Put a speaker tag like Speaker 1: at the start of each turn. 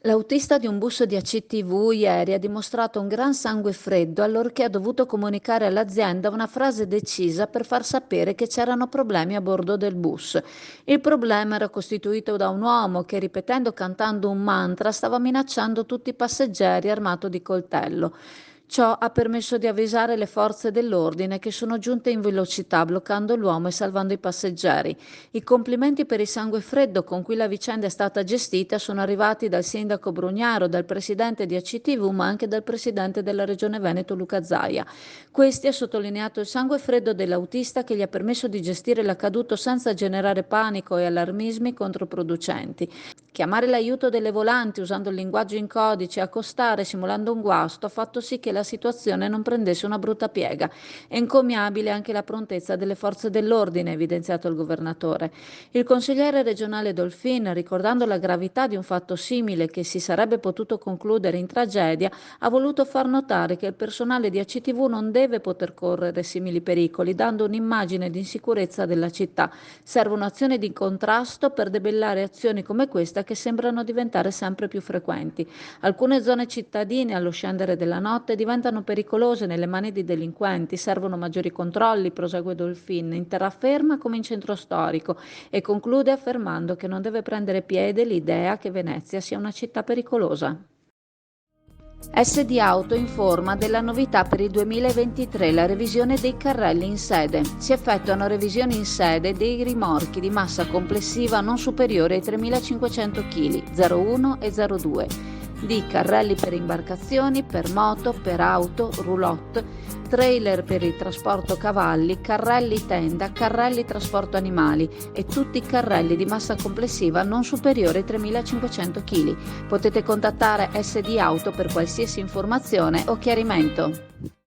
Speaker 1: L'autista di un bus di ACTV ieri ha dimostrato un gran sangue freddo allorché ha dovuto comunicare all'azienda una frase decisa per far sapere che c'erano problemi a bordo del bus. Il problema era costituito da un uomo che, ripetendo cantando un mantra, stava minacciando tutti i passeggeri armato di coltello. Ciò ha permesso di avvisare le forze dell'ordine che sono giunte in velocità bloccando l'uomo e salvando i passeggeri. I complimenti per il sangue freddo con cui la vicenda è stata gestita sono arrivati dal sindaco Brugnaro, dal presidente di ACTV, ma anche dal presidente della Regione Veneto Luca Zaia. Questi ha sottolineato il sangue freddo dell'autista che gli ha permesso di gestire l'accaduto senza generare panico e allarmismi controproducenti. Chiamare l'aiuto delle volanti usando il linguaggio in codice e accostare simulando un guasto ha fatto sì che la situazione non prendesse una brutta piega. È encomiabile anche la prontezza delle forze dell'ordine, ha evidenziato il governatore. Il consigliere regionale Dolfin, ricordando la gravità di un fatto simile che si sarebbe potuto concludere in tragedia, ha voluto far notare che il personale di ACTV non deve poter correre simili pericoli, dando un'immagine di insicurezza della città. Serve un'azione di contrasto per debellare azioni come questa che sembrano diventare sempre più frequenti. Alcune zone cittadine allo scendere della notte diventano pericolose nelle mani di delinquenti, servono maggiori controlli, prosegue Dolfin, in terraferma come in centro storico, e conclude affermando che non deve prendere piede l'idea che Venezia sia una città pericolosa. SD Auto informa della novità per il 2023, la revisione dei carrelli in sede. Si effettuano revisioni in sede dei rimorchi di massa complessiva non superiore ai 3.500 kg, 01 e 02, di carrelli per imbarcazioni, per moto, per auto, roulotte, trailer per il trasporto cavalli, carrelli tenda, carrelli trasporto animali e tutti i carrelli di massa complessiva non superiore ai 3.500 kg. Potete contattare SD Auto per qualsiasi informazione o chiarimento.